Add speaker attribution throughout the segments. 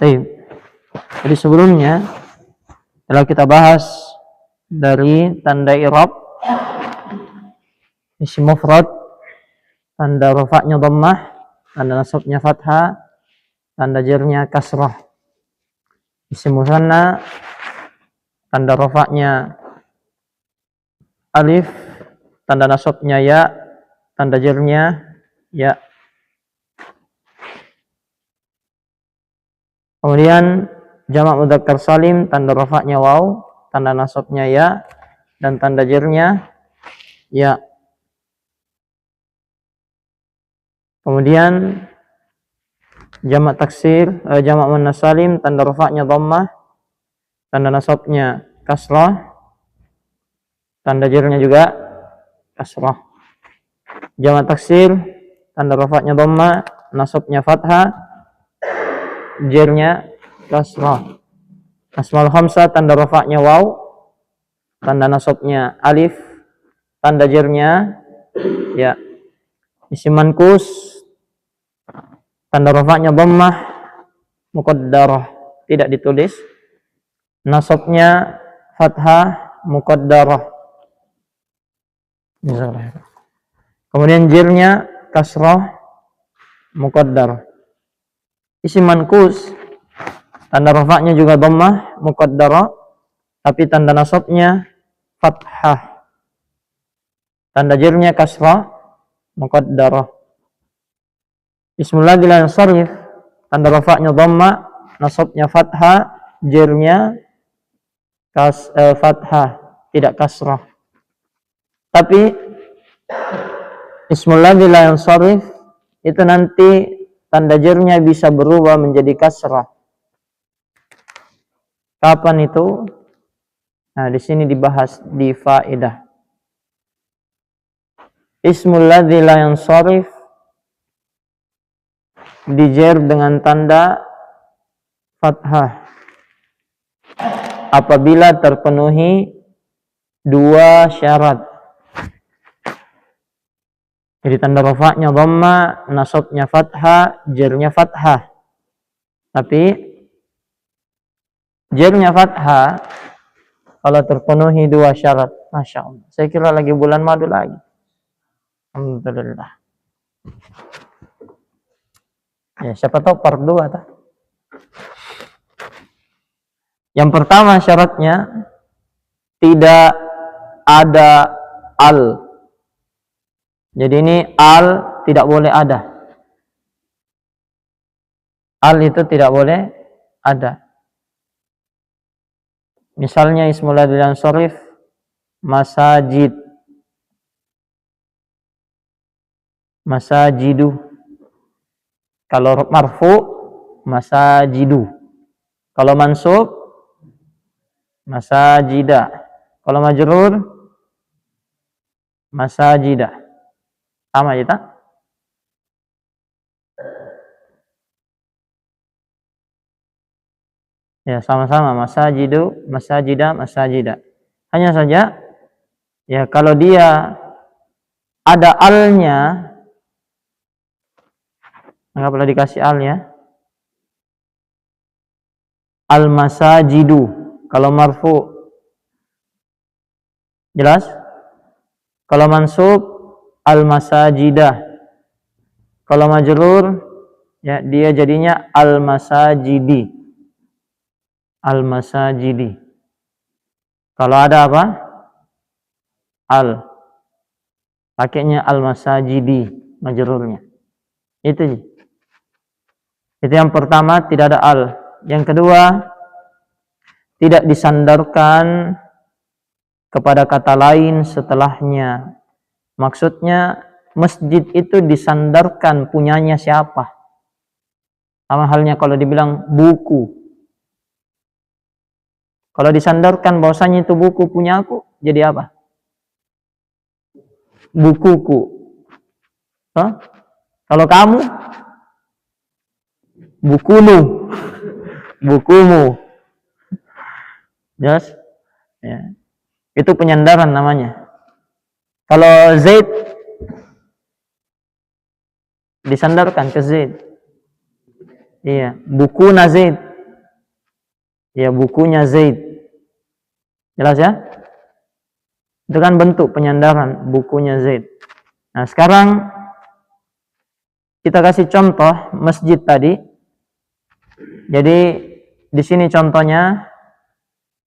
Speaker 1: Baik. Jadi sebelumnya telah kita bahas dari tanda i'rab isim mufrad, tanda rafa'nya dhammah, tanda nasabnya fathah, tanda jarnya kasrah. Isim musanna, tanda rafa'nya alif, tanda nasabnya ya, tanda jarnya ya. Kemudian jamak mudzakkar salim, tanda rafa'nya waw, tanda nasabnya ya, dan tanda jarnya ya. Kemudian jamak taksir, jamak muannas salim, tanda rafa'nya dhammah, tanda nasabnya kasrah, tanda jarnya juga kasrah. Jamak taksir, tanda rafa'nya dhammah, nasabnya fathah, jarnya kasrah. Asmaul khamsah, tanda rafa'nya waw, tanda nasabnya alif, tanda jarnya ya. Isim manqus, tanda rafa'nya dhammah muqaddarah, tidak ditulis, nasabnya fathah muqaddarah. Kemudian jarnya kasrah muqaddar. Isim manqus, tanda rafa'nya juga dhammah muqaddarah, tapi tanda nasabnya fathah, tanda jarnya kasrah muqaddarah. Ismul ladzi la yansharif, tanda rafa'nya dhammah, nasabnya fathah, jarnya fathah, tidak kasrah. Tapi ismul ladzi la yansharif itu nanti tanda jarnya bisa berubah menjadi kasrah. Kapan itu? Nah, di sini dibahas di faedah. Ismul ladzi la yansharif dijer dengan tanda fathah apabila terpenuhi dua syarat. Jadi tanda rafa'nya dhamma, nasabnya fathah, jarnya fathah. Tapi jarnya fathah kalau terpenuhi dua syarat, Masya Allah. Saya kira lagi bulan madu lagi. Alhamdulillah. Ya, siapa tahu part 2 tak? Yang pertama syaratnya tidak ada al. Jadi ini al tidak boleh ada. Al itu tidak boleh ada. Misalnya ismul ladzi la yansharif masajid, masajidu. Kalau marfu masajidu. Kalau mansub masajida. Kalau majrur masajida. Sama ya tak? Ya, sama-sama masajidu, masajida, masajida. Hanya saja ya kalau dia ada alnya, anggaplah dikasih alnya, al masajidu. Kalau marfu jelas? Kalau mansub al masajidah. Kalau majrur ya dia jadinya al masajidi. Al masajidi. Kalau ada apa? Al. Pakainya al masajidi majrurnya. Itu yang pertama, tidak ada al. Yang kedua, tidak disandarkan kepada kata lain setelahnya. Maksudnya masjid itu disandarkan punyanya siapa? Sama halnya kalau dibilang buku. Kalau disandarkan bahwasanya itu buku punya aku, jadi apa? Bukuku. Hah? Kalau kamu, bukumu. Bukumu. Yes? Ya. Itu penyandaran namanya. Kalau Zaid disandarkan ke Zaid. Iya, buku na Zaid. Ya, bukunya Zaid. Jelas ya? Itu kan bentuk penyandaran, bukunya Zaid. Nah, sekarang kita kasih contoh masjid tadi. Jadi di sini contohnya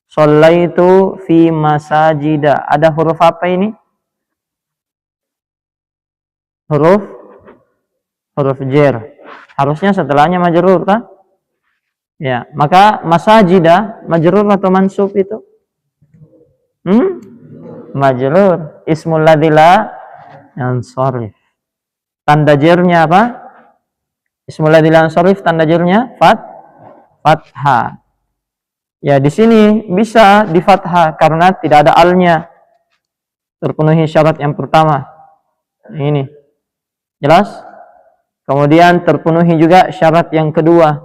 Speaker 1: shallaitu fi masajida. Ada huruf apa ini? Huruf jer. Harusnya setelahnya majrur kan? Ya, maka masajida majrur atau mansub itu? Majrur. Ismul ladzi la yansharif. Tanda jernya apa? Ismul ladzi la yansharif, tanda jernya fathah. Ya, di sini bisa di fathah karena tidak ada alnya. Terpenuhi syarat yang pertama. Ini. Jelas? Kemudian terpenuhi juga syarat yang kedua.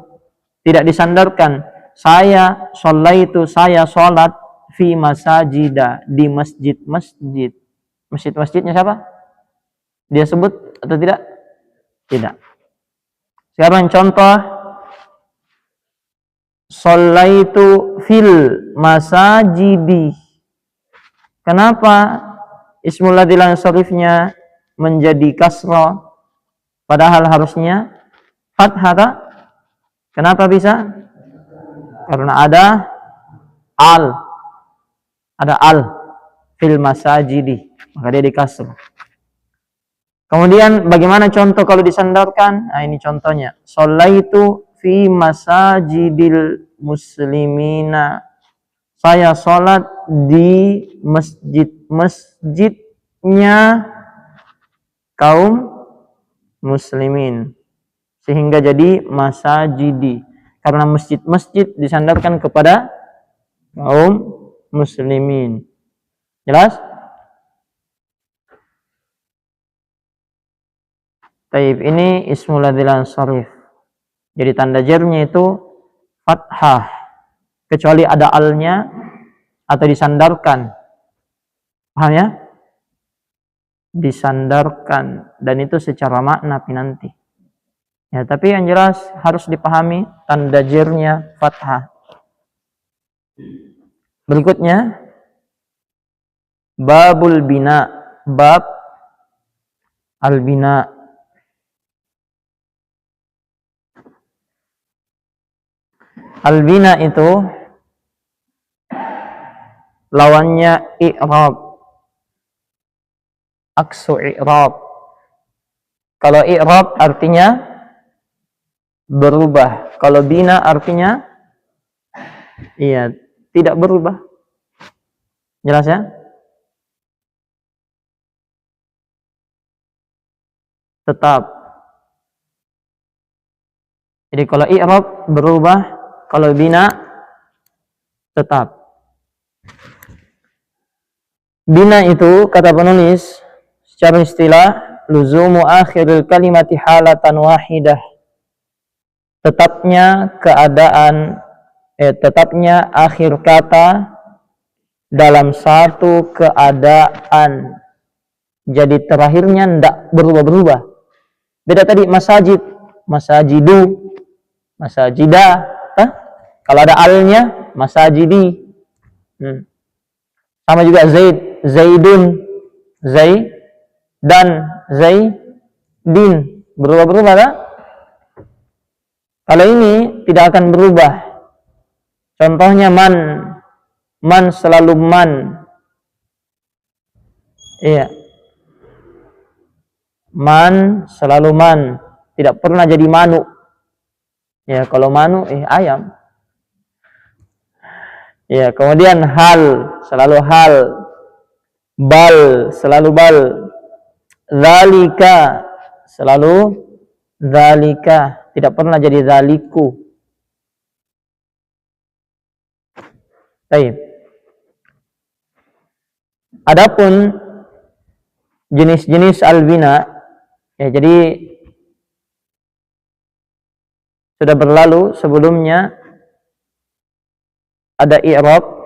Speaker 1: Tidak disandarkan. Saya shallaitu, saya sholat fi masajida, di masjid-masjid. Masjid-masjidnya siapa? Dia sebut atau tidak? Tidak. Sekarang contoh shallaitu fil masajidi. Kenapa ismul ladzi la yansharifnya menjadi kasrah padahal harusnya fathah? Kenapa bisa? Karena ada al fil masajidi, maka dia dikasrah. Kemudian bagaimana contoh kalau disandarkan? Nah, ini contohnya. Shallaitu fi masajidil muslimina. Saya sholat di masjid-masjidnya kaum muslimin. Sehingga jadi masajidi. Karena masjid-masjid disandarkan kepada kaum muslimin. Jelas? Taib, ini ismul ladzi la yansharif. Jadi tanda jernya itu fathah. Kecuali ada alnya atau disandarkan. Paham ya? Disandarkan. Dan itu secara makna nanti. Ya, tapi yang jelas harus dipahami tanda jernya fathah. Berikutnya babul bina, bab al-bina. Al-bina itu lawannya i'rab. Aksu i'rab. Kalau i'rab artinya berubah. Kalau bina artinya tidak berubah. Jelas ya? Tetap. Jadi kalau i'rab berubah, kalau bina tetap. Bina itu kata penulis secara istilah luzumu akhiril kalimati halatan wahidah. Tetapnya akhir kata dalam satu keadaan. Jadi terakhirnya tidak berubah-berubah. Beda tadi masajid, masajidu, masajida. Kalau ada alnya, masajidi. Sama juga Zaid, Zaidun, dan Zaidin. Berubah-berubah tak? Kalau ini tidak akan berubah. Contohnya man selalu man. Iya. Man selalu man, tidak pernah jadi manu. Ya, kalau manu ayam. Ya, kemudian hal selalu hal. Bal selalu bal. Zalika selalu zalika. Tidak pernah jadi zaliku. Baik. Adapun jenis-jenis al-bina, ya jadi sudah berlalu sebelumnya ada i'rab.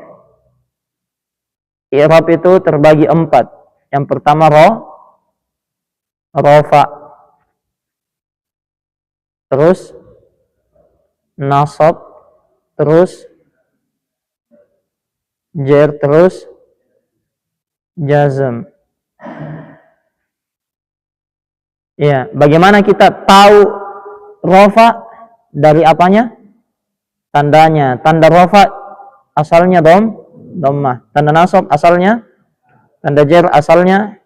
Speaker 1: I'rab itu terbagi 4. Yang pertama rafa. Terus nasab, terus jer terus jazm. Ya, bagaimana kita tahu rofa dari apanya? Tandanya. Tanda rofa asalnya dhammah. Tanda nasab asalnya, tanda jer asalnya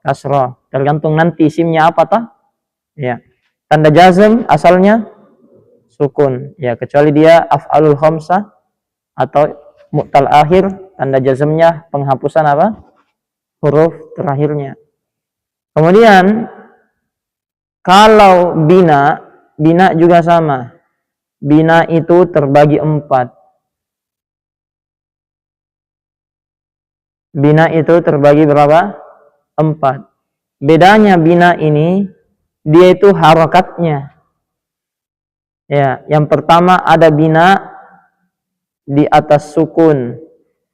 Speaker 1: kasrah. Tergantung nanti isimnya apa tah? Ya. Tanda jazm asalnya sukun. Ya, kecuali dia af'alul khamsah atau mu'tal akhir, tanda jazmnya penghapusan apa? Huruf terakhirnya. Kemudian kalau bina juga sama. Bina itu terbagi 4. Bina itu terbagi berapa? 4. Bedanya bina ini, dia itu harakatnya. Ya, yang pertama ada bina di atas sukun.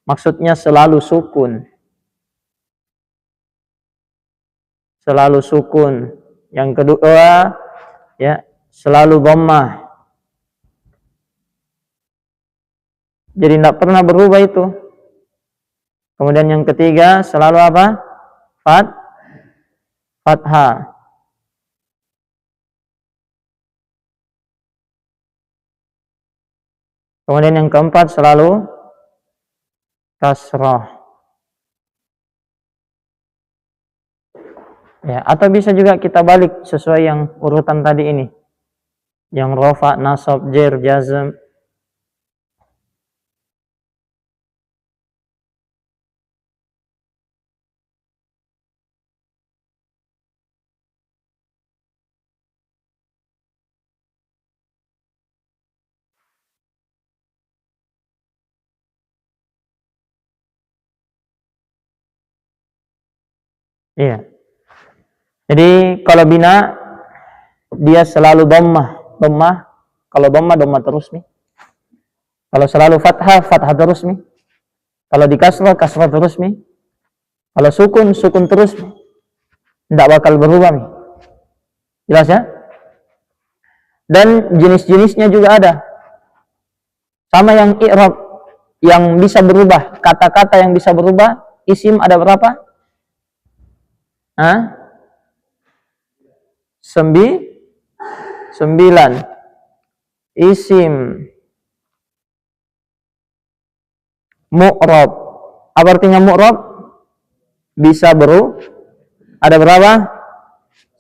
Speaker 1: Maksudnya selalu sukun. Selalu sukun. Yang kedua, ya, selalu dhammah. Jadi tidak pernah berubah itu. Kemudian yang ketiga selalu apa? Fathah. Kemudian yang keempat selalu kasrah. Ya, atau bisa juga kita balik sesuai yang urutan tadi ini. Yang rofa, nasab, jer, jazm. Iya. Jadi kalau bina dia selalu dhammah. Kalau dhammah terus nih. Kalau selalu fathah terus nih. Kalau di kasrah terus nih. Kalau sukun terus nih. Tidak bakal berubah nih. Jelas ya? Dan jenis-jenisnya juga ada. Sama yang i'rab yang bisa berubah, kata-kata yang bisa berubah, isim ada berapa? 9. Isim mu'rab. Apa artinya mu'rab? Bisa ada berapa?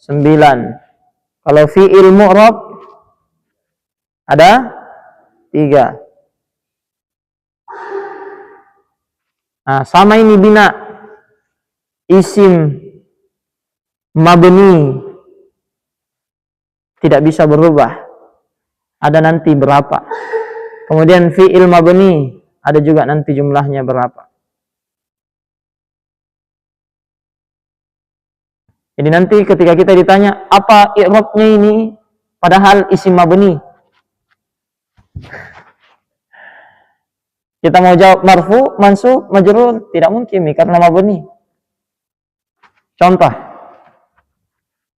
Speaker 1: 9. Kalau fi'il mu'rab ada 3. Nah, sama ini bina. Isim mabni tidak bisa berubah. Ada nanti berapa. Kemudian fi'il mabni ada juga nanti jumlahnya berapa. Jadi nanti ketika kita ditanya apa i'rabnya ini, padahal isim mabni, kita mau jawab marfu, mansub, majrur, tidak mungkin nih karena mabni. Contoh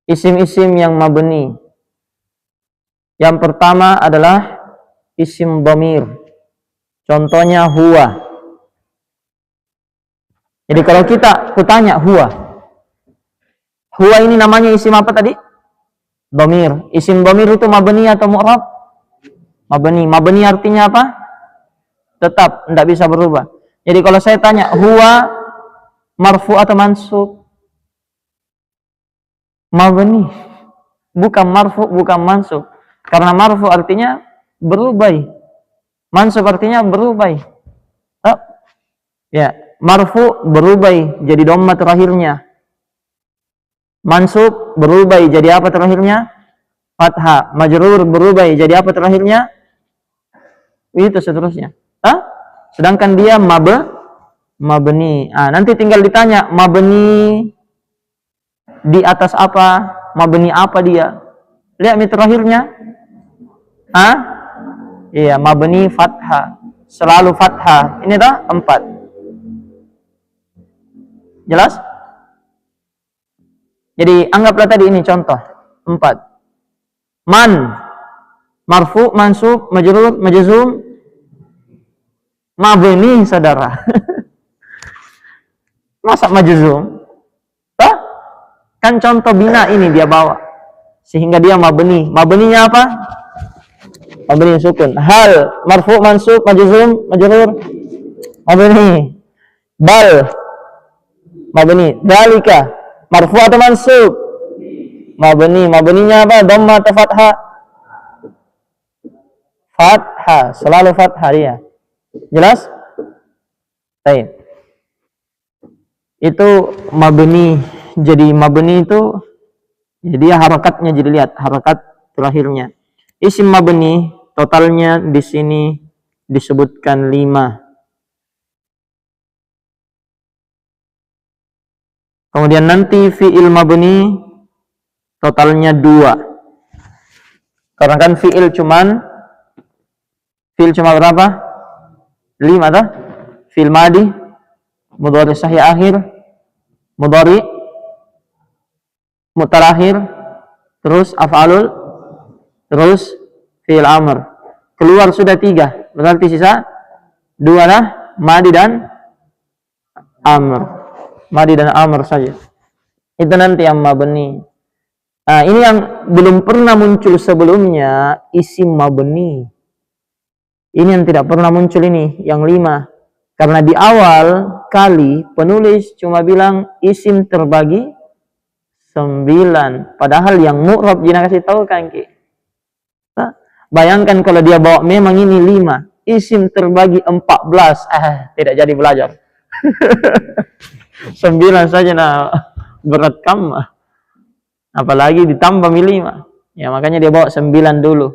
Speaker 1: isim-isim yang mabni. Yang pertama adalah isim dhamir. Contohnya huwa. Jadi kalau kutanya huwa ini namanya isim apa tadi? Dhamir. Isim dhamir itu mabni atau mu'rab? Mabni. Mabni artinya apa? Tetap, tidak bisa berubah. Jadi kalau saya tanya huwa marfu atau mansub? Mabni. Bukan marfu, bukan mansub. Karena marfu artinya berubah. Mansub artinya berubah. Oh. Ya, marfu berubah jadi dhamma terakhirnya. Mansub berubah jadi apa terakhirnya? Fathah. Majrur berubah jadi apa terakhirnya? Itu seterusnya. Sedangkan dia mabni. Nanti tinggal ditanya mabni di atas apa? Mabni apa dia? Lihat nih terakhirnya. Iya, mabni fathah. Selalu fathah. Ini dah 4. Jelas? Jadi anggaplah tadi ini contoh 4. Man, marfu, mansub, majrur, majzum, Mabni, saudara. Masa majzum? Hah? Kan contoh bina ini dia bawa. Sehingga dia mabni. Mabninya apa? Mabni sukun. Hal, marfu, mansub, majzum, majrur. Mabni. Bal, mabni. Dalika, marfu atau mansub? Mabni. Mabninya apa? Dhamma atau fathah? Fathah. Selalu fathah dia. Jelas? Baik. Itu mabni. Jadi mabni itu jadi harakatnya, jadi lihat harakat terakhirnya. Isim mabni totalnya di sini disebutkan 5. Kemudian nanti fi'il mabni totalnya 2. Karena kan fi'il cuma berapa? 5 toh? Fi'il madi, mudhari sahih akhir, mudhari mutarakhir, terus af'alul, terus fi'il amr. Keluar sudah 3, berarti sisa 2 lah, madi dan amr. Madi dan amr saja. Itu nanti yang mabni. Nah, ini yang belum pernah muncul sebelumnya, isim mabni. Ini yang tidak pernah muncul ini, yang 5. Karena di awal kali penulis cuma bilang isim terbagi 9. Padahal yang mu'rab Jina kasih tahu kan, Ki. Nah, bayangkan kalau dia bawa memang ini 5. Isim terbagi 14. Tidak jadi belajar. 9 saja nah berat kamu. Apalagi ditambah 5. Ya makanya dia bawa 9 dulu.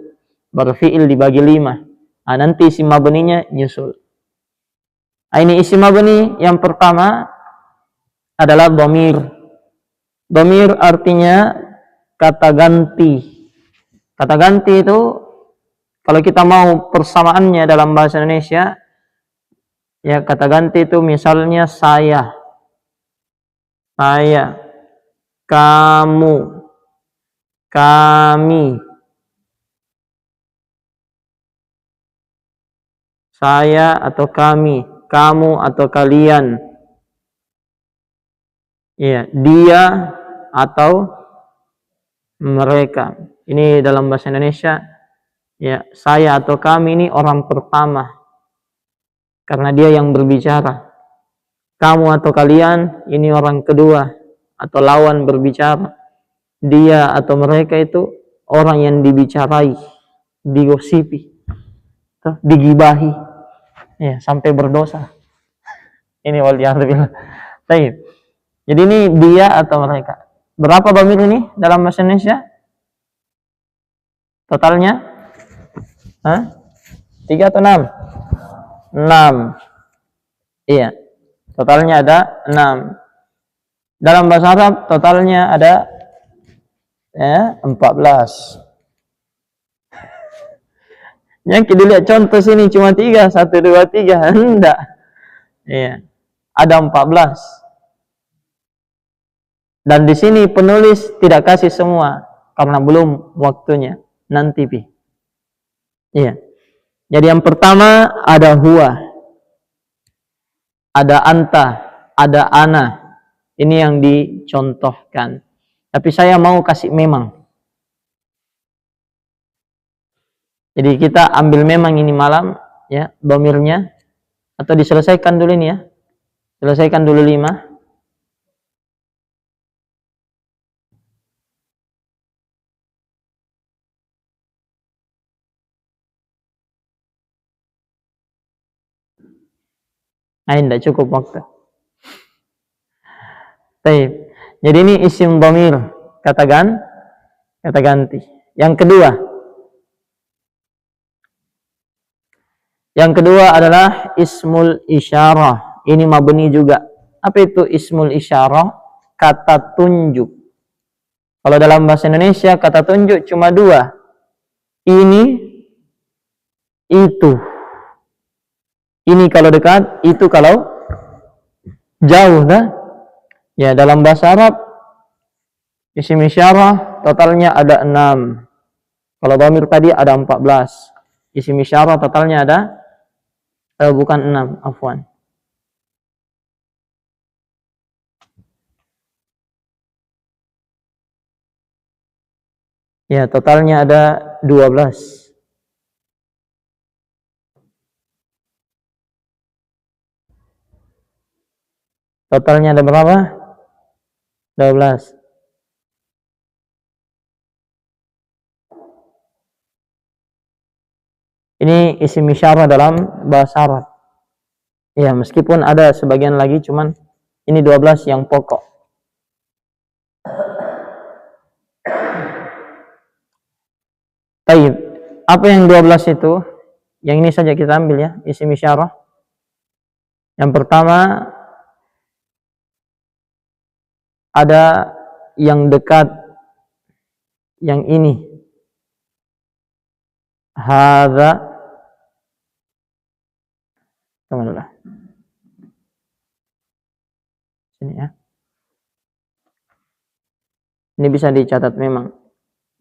Speaker 1: Baru fi'il dibagi 5. Nah, nanti isim mabninya nyusul. Nah, ini isim mabni yang pertama adalah dhamir. Dhamir artinya kata ganti. Kata ganti itu kalau kita mau persamaannya dalam bahasa Indonesia, ya kata ganti itu misalnya saya, kamu, kami, saya atau kami, kamu atau kalian, ya, dia atau mereka. Ini dalam bahasa Indonesia, ya, saya atau kami ini orang pertama karena dia yang berbicara. Kamu atau kalian ini orang kedua atau lawan berbicara. Dia atau mereka itu orang yang dibicarai, digosipi, digibahi, ya, sampai berdosa. Ini waliyadzubillah. Baik. Jadi ini dia atau mereka. Berapa dhamir ini dalam bahasa Indonesia? Totalnya? 3 atau 6? 6. Iya. Totalnya ada 6. Dalam bahasa Arab totalnya ada 14. Yang kita lihat contoh sini cuma 3, 1, 2, 3. Enggak. Iya. Ada 14. Dan di sini penulis tidak kasih semua karena belum waktunya. Nanti Pi. Iya. Jadi yang pertama ada huwa, ada anta, ada ana. Ini yang dicontohkan. Tapi saya mau kasih memang. Jadi kita ambil memang ini malam, ya, dhamirnya, atau diselesaikan dulu ini ya. Selesaikan dulu 5. Tidak cukup waktu. Baik. Jadi ini isim dhamir, kata ganti. Yang kedua adalah ismul isyarah. Ini mabni juga. Apa itu ismul isyarah? Kata tunjuk. Kalau dalam bahasa Indonesia kata tunjuk cuma 2. Ini, itu. Ini kalau dekat, itu kalau jauh, dah. Ya, dalam bahasa Arab isim isyarah totalnya ada 6. Kalau dhamir tadi ada 14. Isim isyarah totalnya ada Bukan 6, afwan. Ya, totalnya ada 12. Totalnya ada berapa? 12. Ini isim isyarah dalam bahasa Arab. Ya, meskipun ada sebagian lagi, cuman ini 12 yang pokok. Baik, apa yang 12 itu? Yang ini saja kita ambil ya, isim isyarah. Yang pertama, ada yang dekat, yang ini. Hadza. Tunggu. Sini ya. Ini bisa dicatat memang.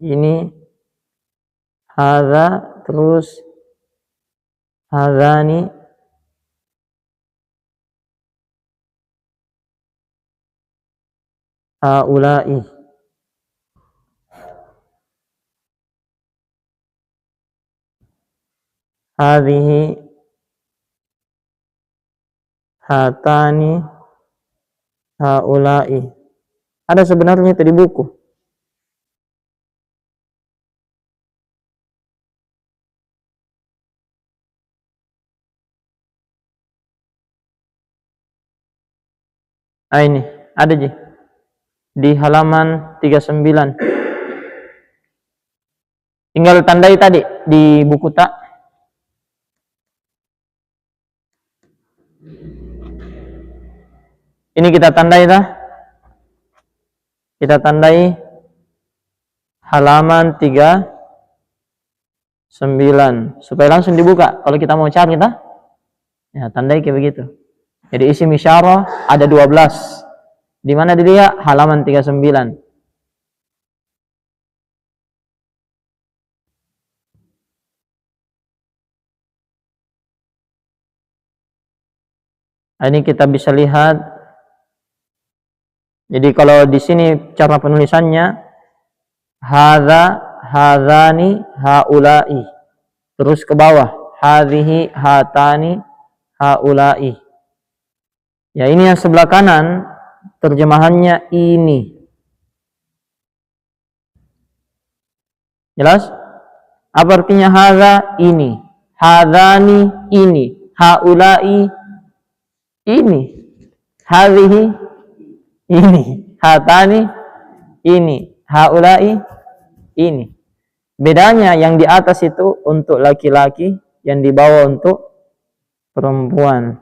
Speaker 1: Ini hadza, terus hadzani, haula'i. Hadhihi, hatani, haula'i. Ada sebenarnya itu di buku. Ah, ini ada di halaman 39. Tinggal tandai tadi di buku tak. Ini kita tandai dah. Kita tandai halaman 39 supaya langsung dibuka. Kalau kita mau cari dah, ya tandai kayak begitu. Jadi isim isyarah ada 12. Di mana dia? Halaman 39. Ini kita bisa lihat. Jadi kalau di sini cara penulisannya hadza, hadzani, haula'i. Terus ke bawah hadhihi, hatani, haula'i. Ya, ini yang sebelah kanan terjemahannya ini. Jelas? Apa artinya hadza? Ini. Hadzani, ini. Haula'i, ini. Hadhihi, ini. Hatani, ini. Haula'i, ini. Bedanya yang di atas itu untuk laki-laki, yang di bawah untuk perempuan.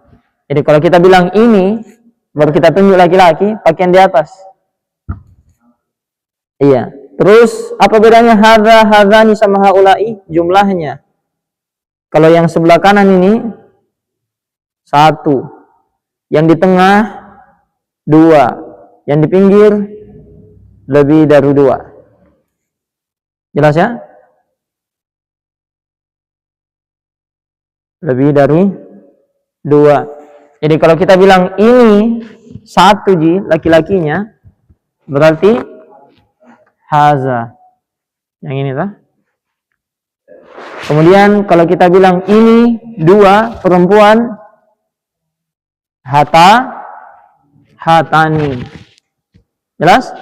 Speaker 1: Jadi kalau kita bilang ini, baru kita tunjuk laki-laki, pakaian di atas. Iya. Terus apa bedanya hadza, hadzani sama haula'i? Jumlahnya. Kalau yang sebelah kanan ini 1, yang di tengah 2, yang di pinggir lebih dari 2. Jelas ya? Lebih dari 2. Jadi kalau kita bilang ini 1 laki-lakinya, berarti haza. Yang ini lah. Kemudian kalau kita bilang ini 2 perempuan, hata, hatani. Jelas?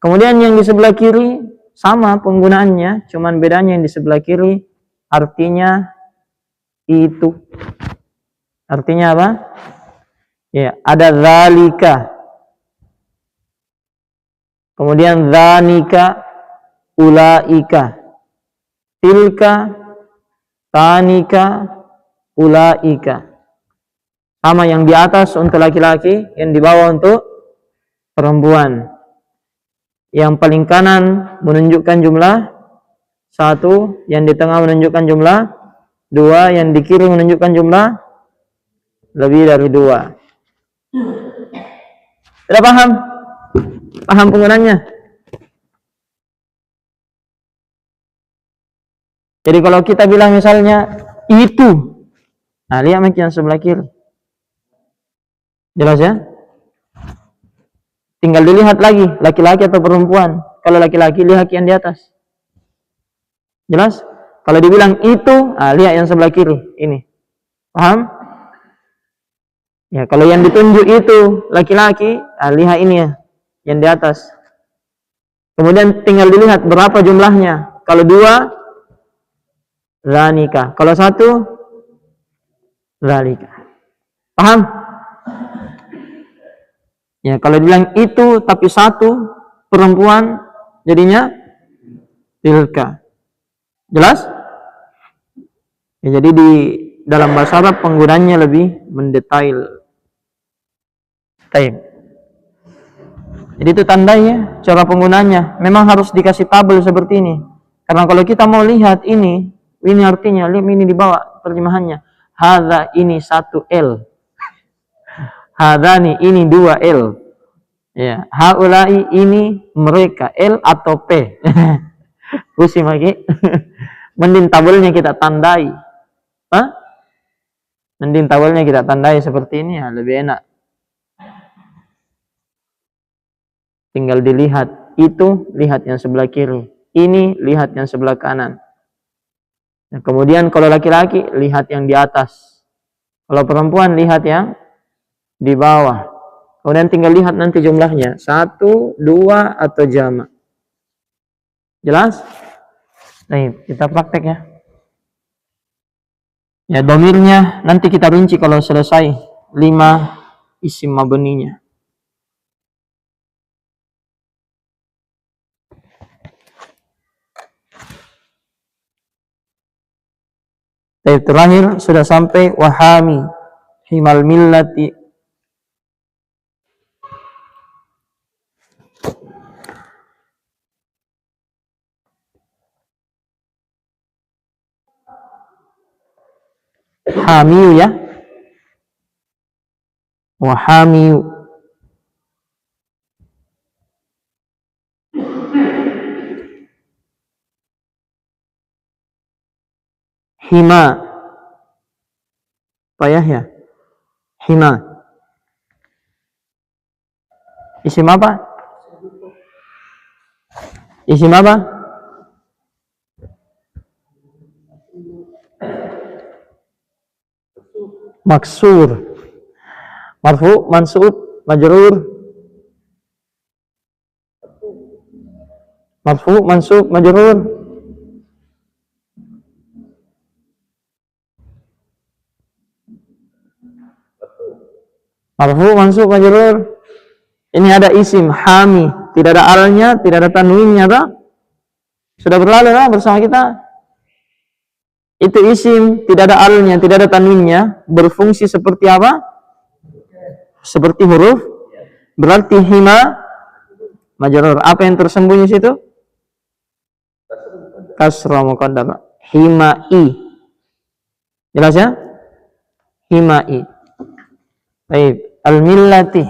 Speaker 1: Kemudian yang di sebelah kiri sama penggunaannya, cuman bedanya yang di sebelah kiri artinya itu. Artinya apa? Ya, ada zalika. Kemudian zanika, ulaika. Tilka, tanika, ulaika. Sama yang di atas untuk laki-laki, yang di bawah untuk perempuan. Yang paling kanan menunjukkan jumlah 1, yang di tengah menunjukkan jumlah 2, yang di kiri menunjukkan jumlah lebih dari 2. Sudah paham? Paham penggunaannya? Jadi kalau kita bilang misalnya itu, Nah, lihat maki yang sebelah kiri. Jelas ya? Tinggal dilihat lagi, laki-laki atau perempuan. Kalau laki-laki, lihat yang di atas. Jelas? Kalau dibilang itu, lihat yang sebelah kiri. Ini. Paham? Ya, kalau yang ditunjuk itu laki-laki, lihat ini ya, yang di atas. Kemudian tinggal dilihat berapa jumlahnya. Kalau 2, zanika. Kalau 1, zalika. Paham? Ya, kalau dibilang itu tapi 1 perempuan, jadinya tilka. Jelas? Ya, jadi di dalam bahasa Arab penggunaannya lebih mendetail. Baik. Jadi itu tandanya, cara penggunaannya. Memang harus dikasih tabel seperti ini. Karena kalau kita mau lihat ini artinya, lihat ini di bawah terjemahannya. Hadza ini 1L. Hadani ini 2L. Ya, haulai ini mereka, L atau P. Pusing lagi. Mending tabelnya kita tandai. Mending tabelnya kita tandai seperti ini ya, lebih enak. Tinggal dilihat, itu lihat yang sebelah kiri, ini lihat yang sebelah kanan. Nah, kemudian kalau laki-laki lihat yang di atas, kalau perempuan lihat yang di bawah. Kemudian tinggal lihat nanti jumlahnya 1, 2 atau jamak. Jelas? Nah, kita praktek ya. Ya, domirnya nanti kita rinci kalau selesai 5 isim mabninya. Terakhir sudah sampai wahami himal millati. Hamiu ya. Wahamiu. Hima. Payah ya. Hima. Isim apa? Isim apa? Maksur. Marfu, mansub, majrur. Marfu, mansub, majrur. Marfu, mansub, majrur. Ini ada isim hami, tidak ada alnya, tidak ada tanwinnya, tak? Sudah berlalu lah bersama kita. Itu isim, tidak ada alnya, tidak ada tanwinnya, berfungsi seperti apa? Seperti huruf. Berarti hima majrur. Apa yang tersembunyi situ? Kasra muqaddamah. Himai. Jelas ya? Himai. Baik, al-millati.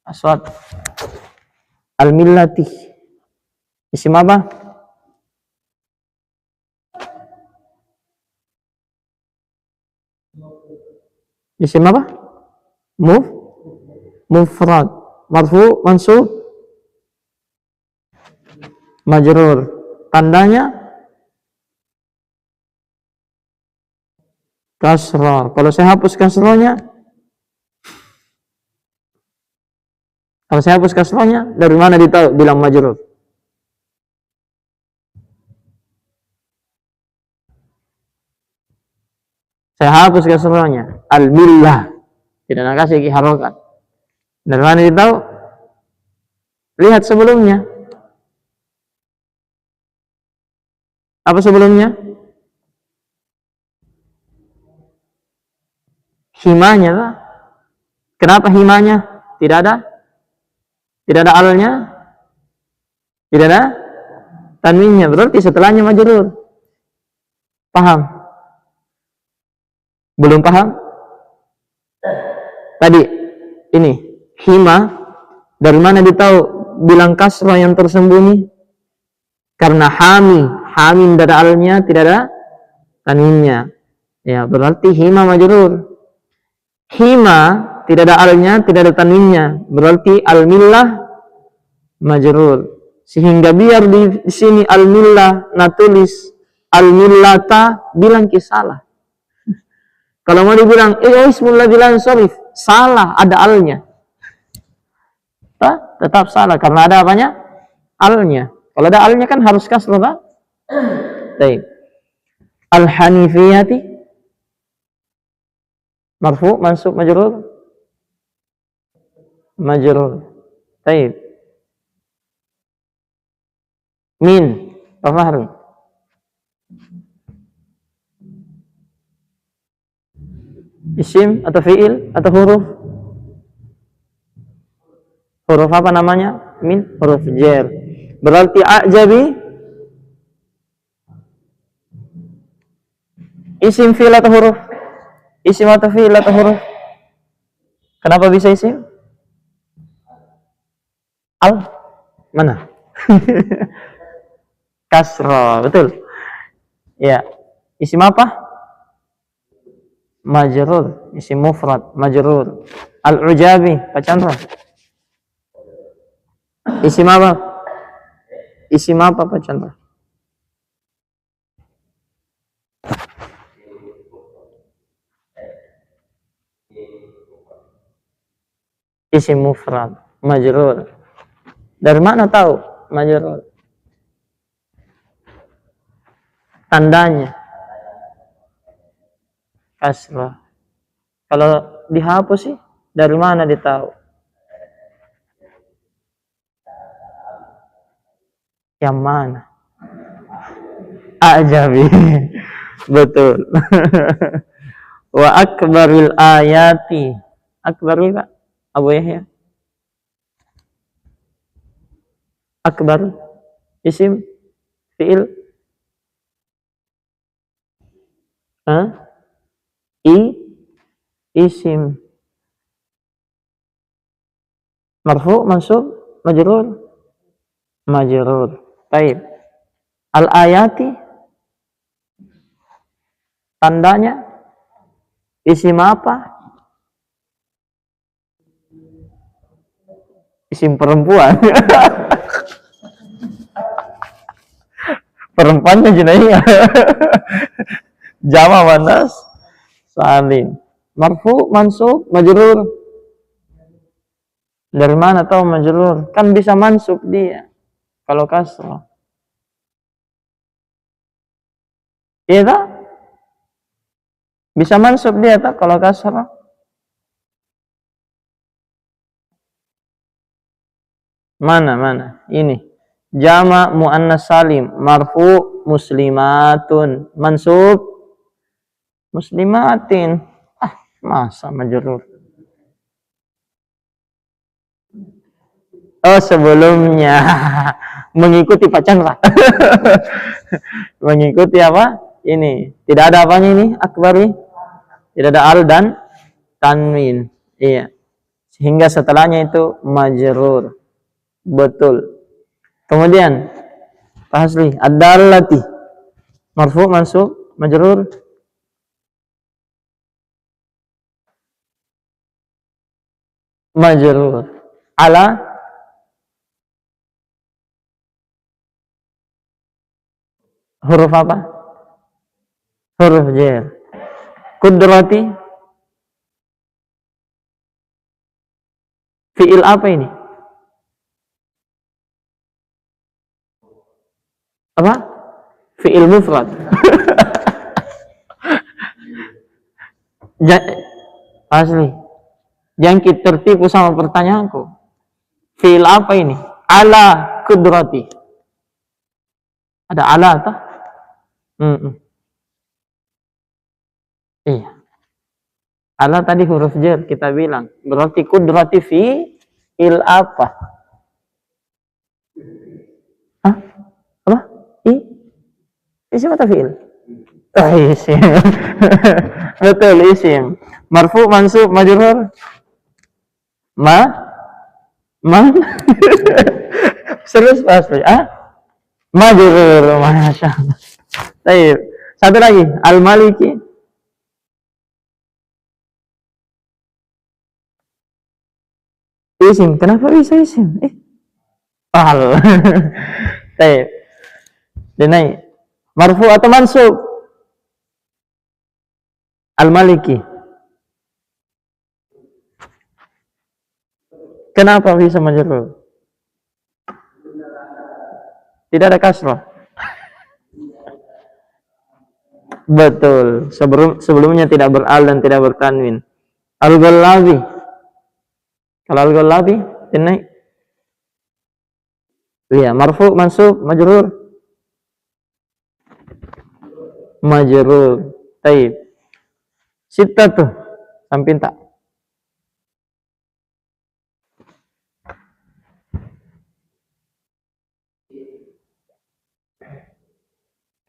Speaker 1: Aswad. Al-millati. Isim apa? Isim apa? Mufrad. Marfu, mansub, majrur. Tandanya kasrah. Kalau saya hapus kasrahnya, dari mana ditahu bilang majrur? Saya hapus kasrahnya. Al-millah. Tidak nak kasih harokat. Dari mana ditahu? Lihat sebelumnya. Apa sebelumnya? Himanya lah. Kenapa himanya? Tidak ada alnya, tidak ada tanwinnya. Berarti setelahnya majrur. Paham? Belum paham? Tadi ini hima, dari mana ditahu bilang kasrah yang tersembunyi? Karena hami tidak ada alnya, tidak ada tanwinnya. Ya, berarti hima majrur. Hima tidak ada alnya, tidak ada tanwinnya. Berarti al-millah majrur. Sehingga biar di sini al-millah natulis al-millata, bilang salah. Kalau mau dibilang ismul ladzi sharif, salah, ada alnya. Tetap salah karena ada apanya? Alnya. Kalau ada alnya kan harus kasrah, Pak. Baik. Al-hanifiyati marfu mansub majrur majrur. Baik. Min Fahri. Isim atau fiil atau huruf? Huruf apa namanya? Min, huruf jar. Berarti a'jabi isim fiil atau huruf? Isim atau fiil atau huruf? Kenapa bisa isim? Al mana? Kasra, betul. Ya. Isim apa? Majrur, isim mufrad, majrur. Al-ujabi, Pak Chandra. Isim apa? Isim apa, Pak Chandra? Isim mufrad, majrur. Dari mana tahu majrur? Tandanya kasrah. Kalau dihapus sih, dari mana ditahu? Yang mana? Ajabi. Betul. Wa akbaril ayati. Akbaril, Pak Abu Yahya. Akbar isim fiil isim marfu mansub majrur majrur. Baik. Al ayati tandanya isim apa? Isim perempuan. Perempuannya jenayah. Jama manas salim. Marfu mansub majrur. Dari mana tahu majrur? Kan bisa mansub dia kalau kasrah. Iya tak? Bisa mansub dia tak kalau kasrah? Mana? Ini. Jama muannas salim, marfu muslimatun, mansub muslimatin. Masa majrur? Oh, sebelumnya mengikuti Pak Chandra. Mengikuti apa? Ini. Tidak ada apanya ini, akbari. Tidak ada al dan tanwin. Iya. Sehingga setelahnya itu majrur. Betul. Kemudian Pak Hasli, ad-dallati marfu mansub majrur majrur ala huruf apa? Huruf jar. Qudrati fiil apa ini? Apa? Fiil mufrad. Asli. Jangan kita tertipu sama pertanyaanku. Fiil apa ini? Ala qudrati. Ada ala atau? Iya. Ala tadi huruf jar kita bilang. Berarti qudrati fiil apa? Hah? Apa? Isim atau fiil? Isim. Betul, isim. Marfu mansub majrur man serius pasti majrur, masya Allah. Baik, satu lagi al maliki Isim. Kenapa bisa isim? Al. Baik. Denai. Marfu atau mansub? Al-Maliki. Kenapa bisa majrur? Tidak ada kasrah. Betul. Sebelumnya tidak beral dan tidak bertanwin. Al-Ghallabi. Kalau Al-Ghallabi, denai. Iya, marfu, mansub, majrur. Majrur. Baik. Sitta tuh. Sampin tak?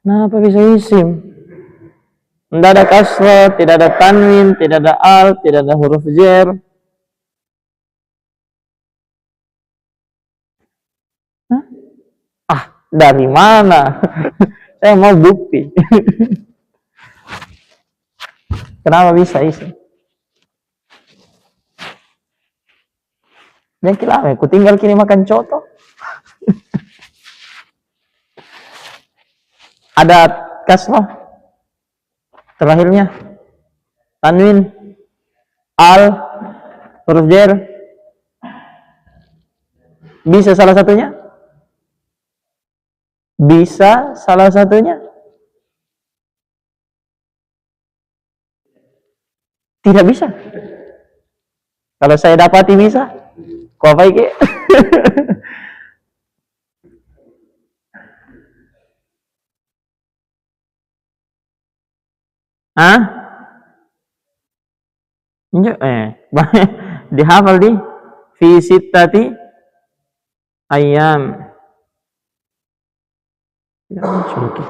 Speaker 1: Kenapa bisa isim? Tidak ada kasrah, tidak ada tanwin, tidak ada al, tidak ada huruf jar. Dari mana? Saya mau bukti. Kenapa bisa isim? Yang kilame, ku tinggal kini makan coto. Ada kasrah terakhirnya, tanwin, al, huruf jar. Bisa salah satunya? Bisa salah satunya? Tidak bisa. Kalau saya dapati bisa, kau apa iki? Hah? Dihafal di fi sittati ayam. Ya, oke.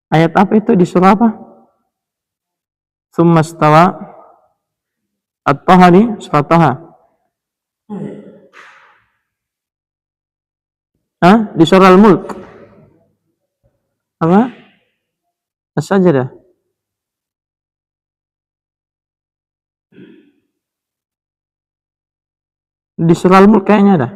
Speaker 1: Ayat apa itu di surah apa? Tsumma stawa at-Taha di surah Taha. Hah? Di surah Al-Mulk. Apa? As-Sajdah. Di surah Al-Mulk kayaknya ada.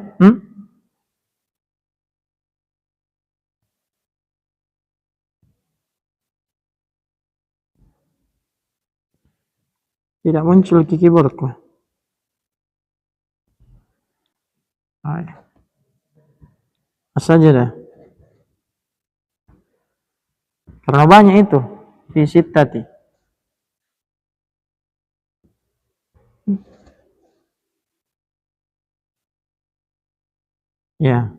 Speaker 1: Tidak muncul di keyboardku. As-Sajdah. Karena banyak itu. Fi sittati. Ya.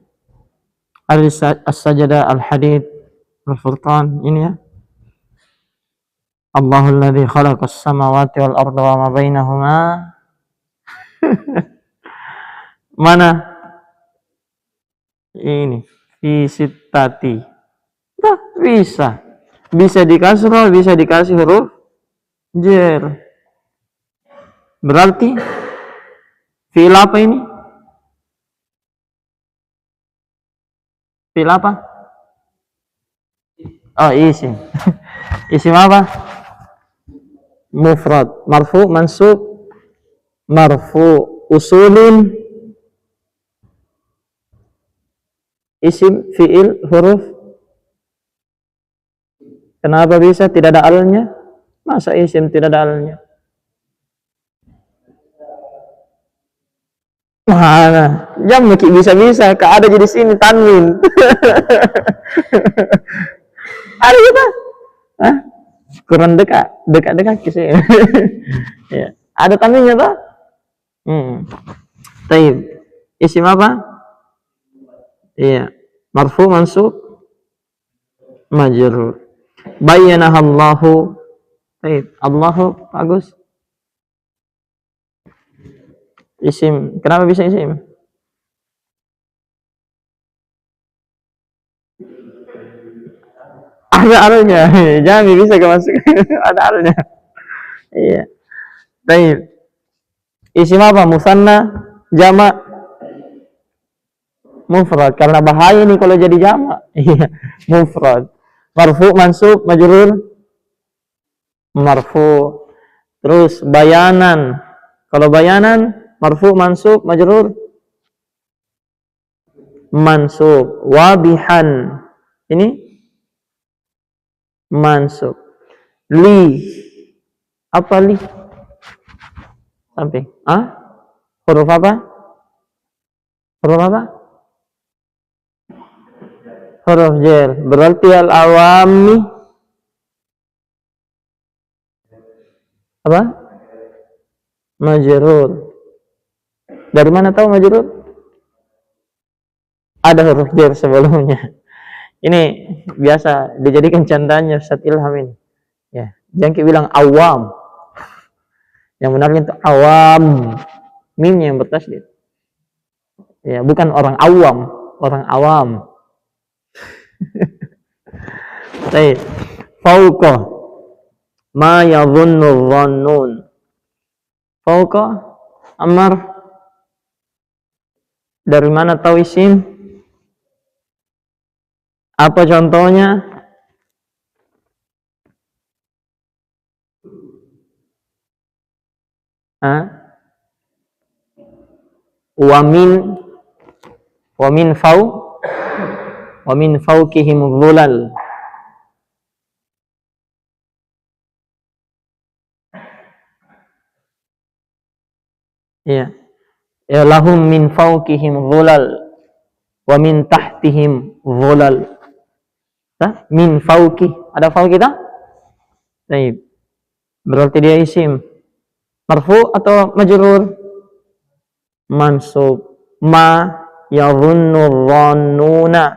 Speaker 1: As-Sajdah, Al-Hadid, Al-Furqan, ini ya. Allahul ladzi khalaqas samawati wal arda wa ma bainahuma. Mana? Ini fi sittati. Nah, bisa. Bisa dikasrah, bisa dikasih huruf jar. Berarti fi'il apa ini? Fi'il apa? Oh, isim. Isim apa? Mufrad. Marfu, mansub, marfu, usulin, isim, fi'il, huruf. Kenapa bisa tidak ada alnya? Masa isim tidak ada alnya? Mana? Jam bisa-bisa. Ada jadi sini tanwin. Ada kita? Hah? Kurang dekat sih. Ya. Ada tanwinnya toh? Taib. Isim apa? Iya. Marfu, mansub, majrur. Bayyanahallahu. Taib. Allahu bagus. Isim. Kenapa bisa isim? Ada alnya. Jangan bisa masuk. Ada alnya. Iya. Taib. Isim apa? Musanna, jamak, mufrad. Karena bahaya nih kalau jadi jamak. Iya. Mufrad. Marfu, mansub, majrur, marfu. Terus bayanan. Kalau bayanan marfu, mansub, majrur, mansub. Wadihan, ini mansub. Li, apa li? Samping. Huruf apa? Huruf apa? Huruf jar. Berarti al-awami apa? Majrur. Dari mana tahu majrur? Ada huruf jar sebelumnya. Ini biasa dijadikan candanya Ustaz Ilham ini. Ya, jangan bilang awam. Yang benarnya itu awam. Mimnya yang bertasydid. Ya, bukan orang awam, orang awam. Baik. Fauqa ma yadhunnu dhannun. Fauqa, Amar, dari mana tahu isim? Apa contohnya? Wamin fawqihim dhulal. Ya. Ya, lahum min fawqihim dhulal wa min tahtihim dhulal. Min fawqi, ada fawqi tak? Baik. Berarti dia isim marfu atau majrur? Mansub. Ma yadhunnu dhannuna.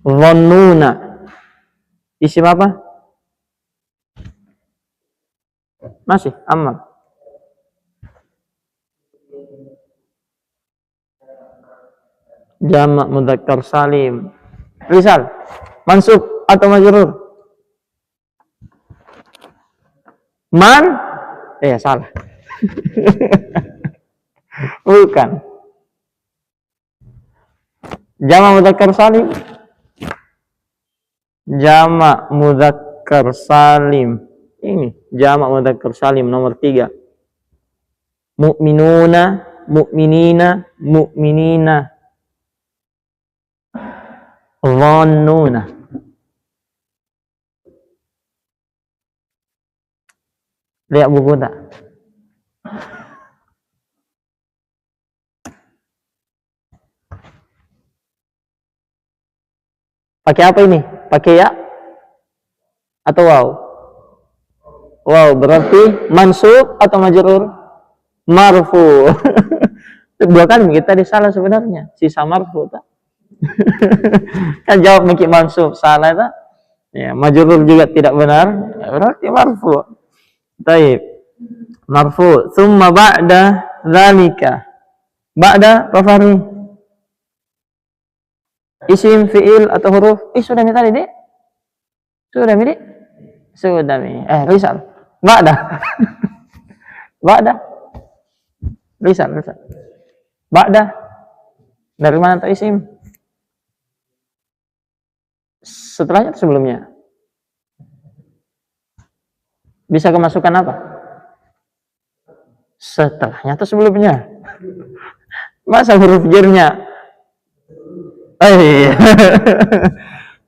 Speaker 1: Dhannuna isim apa? Masih Ammar. Jamak mudzakkar salim. Rizal, mansub atau majrur? Man? Salah. Bukan. Jamak mudzakkar salim. Jamak mudzakkar salim. Ini jamak mudzakkar salim nomor 3. Mu'minuna, mu'minina, mu'minina. Dhannuna. Lihat buku tak? Pakai apa ini? Pakai ya? Atau waw? Waw berarti mansub atau majrur? Marfu. Dua kan kita disalah sebenarnya. Sisa marfu tak? Kan jawab mikir mansub, salah tak? Ya, majrur juga tidak benar. Berarti marfu. Baik. Marfu. Tsumma ba'da dzalika. Ba'da Rafari. Isim, fi'il atau huruf? Sudah minta tadi, Dek? Sudah, Dek? Sudah, Rizal. Ba'da. Ba'da. Rizal. Ba'da. Dari mana tahu isim? Setelahnya atau sebelumnya? Bisa kemasukan apa? Setelahnya atau sebelumnya? Masa huruf jarnya?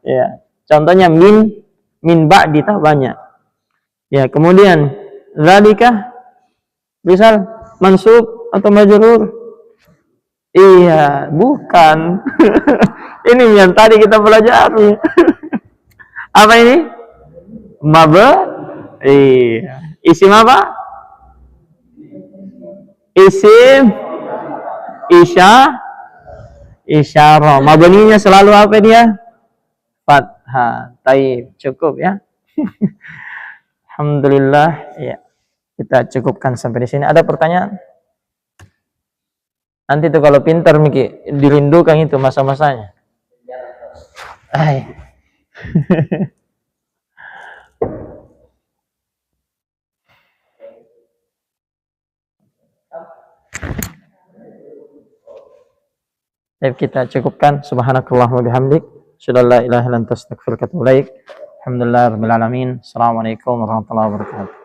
Speaker 1: Ya, contohnya min ba'di tah banyak. Ya, kemudian zalika misal mansub atau majrur? Iya, bukan. Ini yang tadi kita pelajari. Apa ini? Maba. Iya. Isim apa? Isim isyarah. Mabninya selalu apa dia? Fathah. Taib. Cukup ya. Alhamdulillah. Ya. Kita cukupkan sampai di sini. Ada pertanyaan? Nanti tuh kalau pintar Miki dirindukan itu masa-masanya. Kita cukupkan. Subhanakallahumma bihamdik, asyhadu an la ilaha illa anta astaghfiruka wa atubu ilaik. Alhamdulillah rabbil alamin. Assalamualaikum warahmatullahi wabarakatuh.